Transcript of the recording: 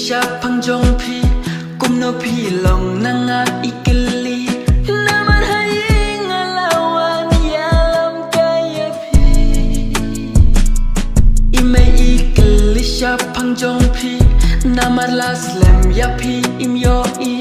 sha phang jong phi kum no phi long nanga ikili naman hay ngalawan yalam kaya phi ime ikili sha phang jong phi namar las lem ya phi im yo i